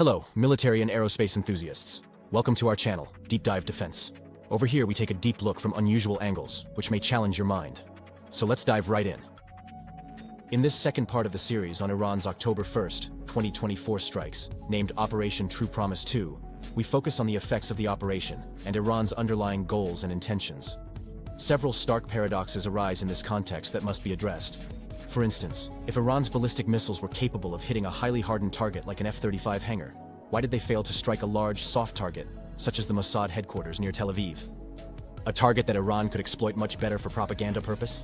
Hello, military and aerospace enthusiasts. Welcome to our channel, Deep Dive Defense. Over here we take a deep look from unusual angles, which may challenge your mind. So let's dive right in. In this second part of the series on Iran's October 1st, 2024 strikes, named Operation True Promise 2, we focus on the effects of the operation and Iran's underlying goals and intentions. Several stark paradoxes arise in this context that must be addressed. For instance, if Iran's ballistic missiles were capable of hitting a highly hardened target like an F-35 hangar, why did they fail to strike a large, soft target, such as the Mossad headquarters near Tel Aviv? A target that Iran could exploit much better for propaganda purpose?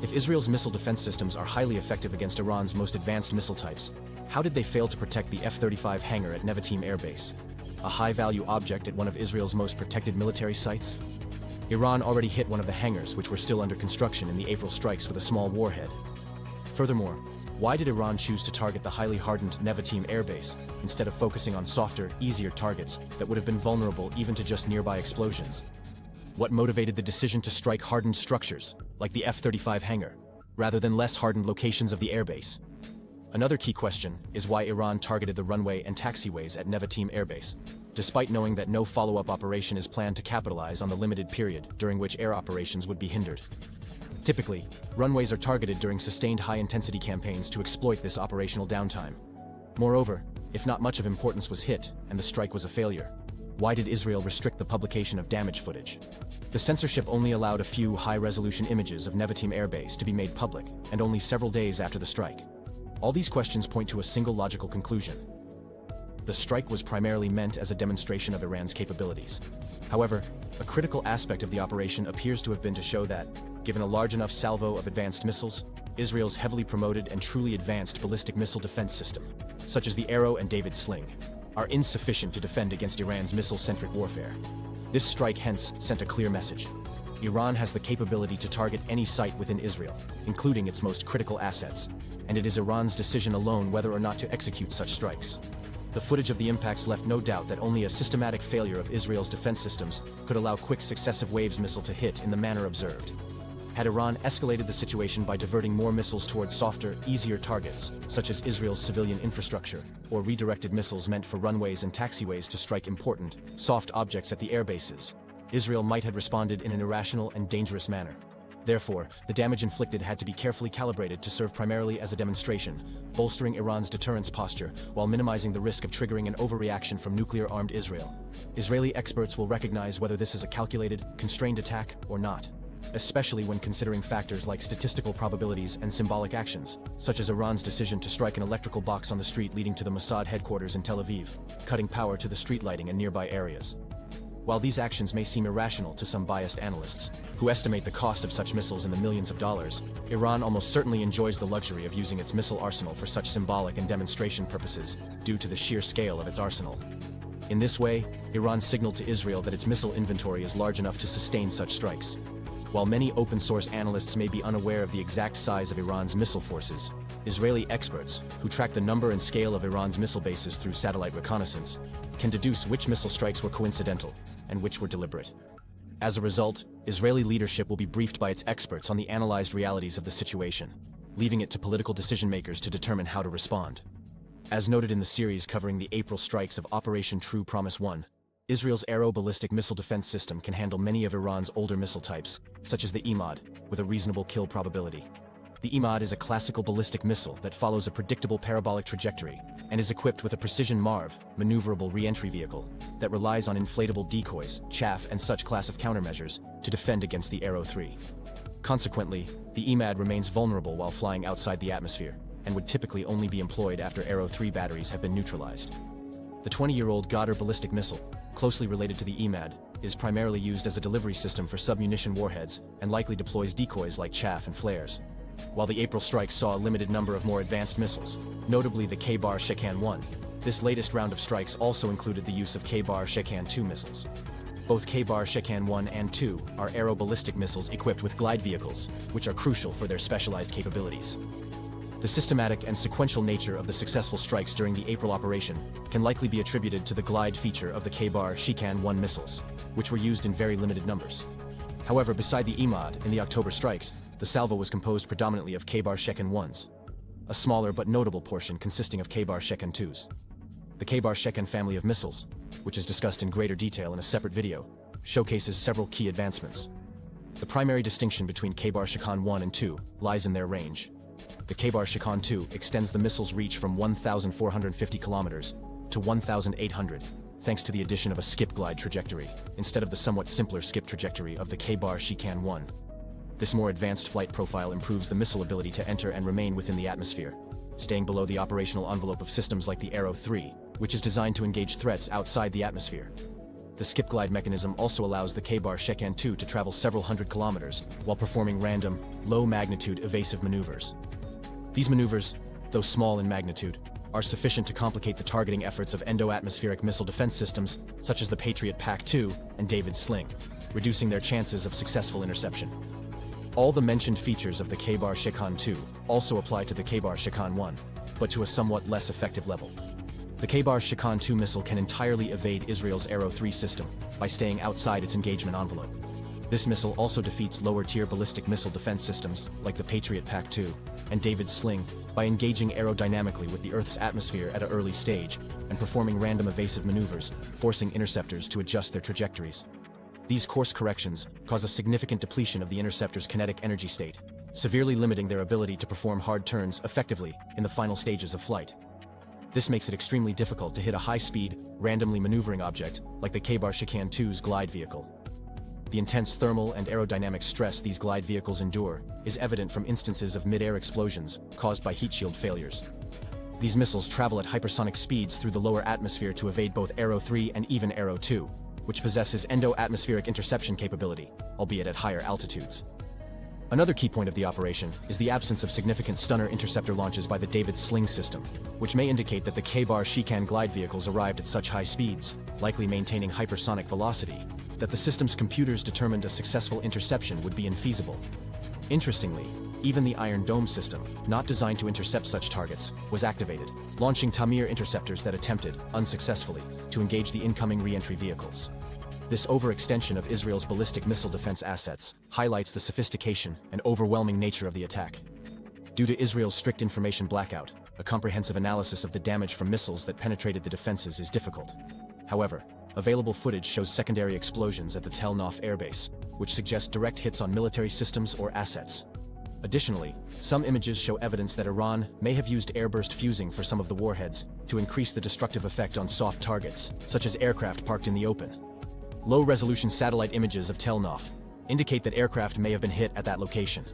If Israel's missile defense systems are highly effective against Iran's most advanced missile types, how did they fail to protect the F-35 hangar at Nevatim Air Base, a high-value object at one of Israel's most protected military sites? Iran already hit one of the hangars which were still under construction in the April strikes with a small warhead. Furthermore, why did Iran choose to target the highly hardened Nevatim Air Base instead of focusing on softer, easier targets that would have been vulnerable even to just nearby explosions? What motivated the decision to strike hardened structures, like the F-35 hangar, rather than less hardened locations of the airbase? Another key question is why Iran targeted the runway and taxiways at Nevatim Air Base, despite knowing that no follow-up operation is planned to capitalize on the limited period during which air operations would be hindered. Typically, runways are targeted during sustained high-intensity campaigns to exploit this operational downtime. Moreover, if not much of importance was hit and the strike was a failure, why did Israel restrict the publication of damage footage? The censorship only allowed a few high-resolution images of Nevatim Air Base to be made public, and only several days after the strike. All these questions point to a single logical conclusion. The strike was primarily meant as a demonstration of Iran's capabilities. However, a critical aspect of the operation appears to have been to show that, given a large enough salvo of advanced missiles, Israel's heavily promoted and truly advanced ballistic missile defense system, such as the Arrow and David Sling, are insufficient to defend against Iran's missile-centric warfare. This strike hence sent a clear message. Iran has the capability to target any site within Israel, including its most critical assets, and it is Iran's decision alone whether or not to execute such strikes. The footage of the impacts left no doubt that only a systematic failure of Israel's defense systems could allow quick successive waves missile to hit in the manner observed. Had Iran escalated the situation by diverting more missiles towards softer, easier targets, such as Israel's civilian infrastructure, or redirected missiles meant for runways and taxiways to strike important, soft objects at the air bases, Israel might have responded in an irrational and dangerous manner. Therefore, the damage inflicted had to be carefully calibrated to serve primarily as a demonstration, bolstering Iran's deterrence posture while minimizing the risk of triggering an overreaction from nuclear-armed Israel. Israeli experts will recognize whether this is a calculated, constrained attack or not, especially when considering factors like statistical probabilities and symbolic actions, such as Iran's decision to strike an electrical box on the street leading to the Mossad headquarters in Tel Aviv, cutting power to the street lighting in nearby areas. While these actions may seem irrational to some biased analysts, who estimate the cost of such missiles in the millions of dollars, Iran almost certainly enjoys the luxury of using its missile arsenal for such symbolic and demonstration purposes, due to the sheer scale of its arsenal. In this way, Iran signaled to Israel that its missile inventory is large enough to sustain such strikes. While many open-source analysts may be unaware of the exact size of Iran's missile forces, Israeli experts, who track the number and scale of Iran's missile bases through satellite reconnaissance, can deduce which missile strikes were coincidental and which were deliberate. As a result, Israeli leadership will be briefed by its experts on the analyzed realities of the situation, leaving it to political decision-makers to determine how to respond. As noted in the series covering the April strikes of Operation True Promise 1, Israel's Arrow ballistic missile defense system can handle many of Iran's older missile types, such as the Imad, with a reasonable kill probability. The Imad is a classical ballistic missile that follows a predictable parabolic trajectory and is equipped with a precision MARV, maneuverable re-entry vehicle, that relies on inflatable decoys, chaff, and such class of countermeasures to defend against the Arrow 3. Consequently, the Imad remains vulnerable while flying outside the atmosphere, and would typically only be employed after Arrow 3 batteries have been neutralized. The 20-year-old Qadr ballistic missile, closely related to the Imad, is primarily used as a delivery system for submunition warheads and likely deploys decoys like chaff and flares. While the April strikes saw a limited number of more advanced missiles, notably the K-Bar-Shekan-1, this latest round of strikes also included the use of K-Bar-Shekan-2 missiles. Both K-Bar-Shekan-1 and 2 are Arrow ballistic missiles equipped with glide vehicles, which are crucial for their specialized capabilities. The systematic and sequential nature of the successful strikes during the April operation can likely be attributed to the glide feature of the K-Bar-Shekan-1 missiles, which were used in very limited numbers. However, beside the Imad in the October strikes, the salvo was composed predominantly of K-Bar-Shekan-1s, a smaller but notable portion consisting of K-Bar-Shekan-2s. The K-Shekhen family of missiles, which is discussed in greater detail in a separate video, showcases several key advancements. The primary distinction between K-Shekhen 1 and 2 lies in their range. The K-Shekhen 2 extends the missile's reach from 1,450 kilometers to 1,800, thanks to the addition of a skip glide trajectory, instead of the somewhat simpler skip trajectory of the K-Shekhen 1. This more advanced flight profile improves the missile ability to enter and remain within the atmosphere, staying below the operational envelope of systems like the Arrow 3, which is designed to engage threats outside the atmosphere. The skip glide mechanism also allows the K-Shekhen 2 to travel several hundred kilometers while performing random, low-magnitude evasive maneuvers. These maneuvers, though small in magnitude, are sufficient to complicate the targeting efforts of endo-atmospheric missile defense systems such as the Patriot PAC-2 and David's Sling, reducing their chances of successful interception. All the mentioned features of the K-Shekhen 2 also apply to the K-Shekhen 1, but to a somewhat less effective level. The K-Shekhen 2 missile can entirely evade Israel's Arrow 3 system by staying outside its engagement envelope. This missile also defeats lower-tier ballistic missile defense systems like the Patriot PAC-2 and David's Sling by engaging aerodynamically with the Earth's atmosphere at an early stage and performing random evasive maneuvers, forcing interceptors to adjust their trajectories. These course corrections cause a significant depletion of the interceptor's kinetic energy state, severely limiting their ability to perform hard turns effectively in the final stages of flight. This makes it extremely difficult to hit a high-speed, randomly maneuvering object like the K-Shekhen 2's glide vehicle. The intense thermal and aerodynamic stress these glide vehicles endure is evident from instances of mid-air explosions caused by heat shield failures. These missiles travel at hypersonic speeds through the lower atmosphere to evade both Arrow 3 and even Arrow 2, which possesses endo-atmospheric interception capability, albeit at higher altitudes. Another key point of the operation is the absence of significant stunner interceptor launches by the David's Sling system, which may indicate that the K-Shekhen glide vehicles arrived at such high speeds, likely maintaining hypersonic velocity, that the system's computers determined a successful interception would be infeasible. Interestingly, even the Iron Dome system, not designed to intercept such targets, was activated, launching Tamir interceptors that attempted, unsuccessfully, to engage the incoming re-entry vehicles. This overextension of Israel's ballistic missile defense assets highlights the sophistication and overwhelming nature of the attack. Due to Israel's strict information blackout, a comprehensive analysis of the damage from missiles that penetrated the defenses is difficult. However, available footage shows secondary explosions at the Tel Nof airbase, which suggests direct hits on military systems or assets. Additionally, some images show evidence that Iran may have used airburst fusing for some of the warheads to increase the destructive effect on soft targets, such as aircraft parked in the open. Low-resolution satellite images of Tel Nof indicate that aircraft may have been hit at that location.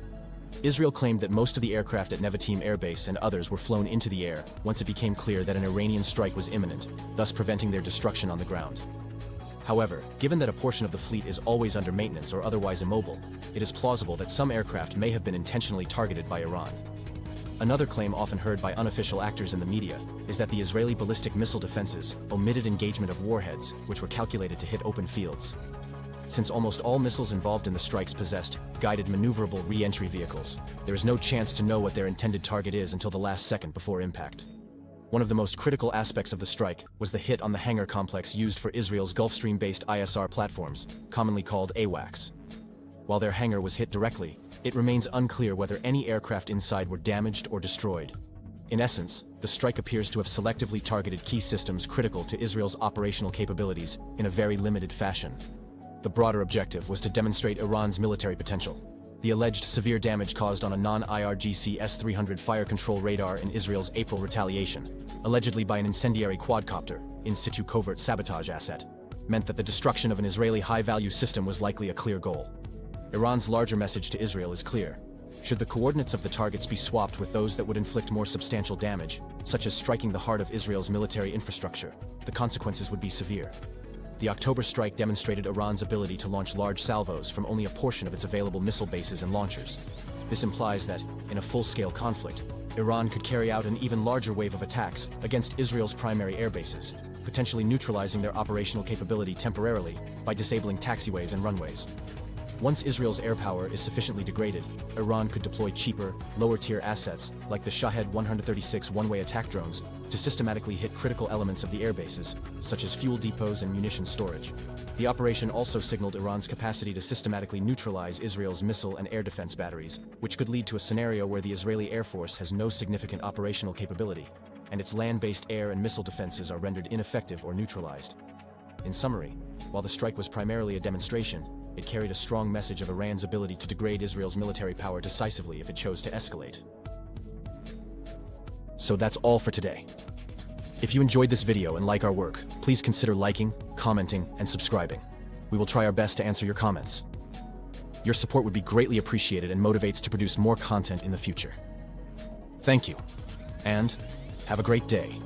Israel claimed that most of the aircraft at Nevatim Air Base and others were flown into the air once it became clear that an Iranian strike was imminent, thus preventing their destruction on the ground. However, given that a portion of the fleet is always under maintenance or otherwise immobile, it is plausible that some aircraft may have been intentionally targeted by Iran. Another claim often heard by unofficial actors in the media is that the Israeli ballistic missile defenses omitted engagement of warheads, which were calculated to hit open fields. Since almost all missiles involved in the strikes possessed guided maneuverable re-entry vehicles, there is no chance to know what their intended target is until the last second before impact. One of the most critical aspects of the strike was the hit on the hangar complex used for Israel's Gulfstream-based ISR platforms, commonly called AWACS. While their hangar was hit directly, it remains unclear whether any aircraft inside were damaged or destroyed. In essence, the strike appears to have selectively targeted key systems critical to Israel's operational capabilities in a very limited fashion. The broader objective was to demonstrate Iran's military potential. The alleged severe damage caused on a non-IRGC S-300 fire control radar in Israel's April retaliation, allegedly by an incendiary quadcopter, in situ covert sabotage asset, meant that the destruction of an Israeli high-value system was likely a clear goal. Iran's larger message to Israel is clear. Should the coordinates of the targets be swapped with those that would inflict more substantial damage, such as striking the heart of Israel's military infrastructure, the consequences would be severe. The October strike demonstrated Iran's ability to launch large salvos from only a portion of its available missile bases and launchers. This implies that, in a full-scale conflict, Iran could carry out an even larger wave of attacks against Israel's primary air bases, potentially neutralizing their operational capability temporarily by disabling taxiways and runways. Once Israel's air power is sufficiently degraded, Iran could deploy cheaper, lower-tier assets like the Shahed 136 one-way attack drones to systematically hit critical elements of the air bases, such as fuel depots and munition storage. The operation also signaled Iran's capacity to systematically neutralize Israel's missile and air defense batteries, which could lead to a scenario where the Israeli Air Force has no significant operational capability. and its land-based air and missile defenses are rendered ineffective or neutralized. In summary, while the strike was primarily a demonstration, it carried a strong message of Iran's ability to degrade Israel's military power decisively if it chose to escalate. So that's all for today. If you enjoyed this video and like our work, please consider liking, commenting, and subscribing. We will try our best to answer your comments. Your support would be greatly appreciated and motivates to produce more content in the future. Thank you, and have a great day.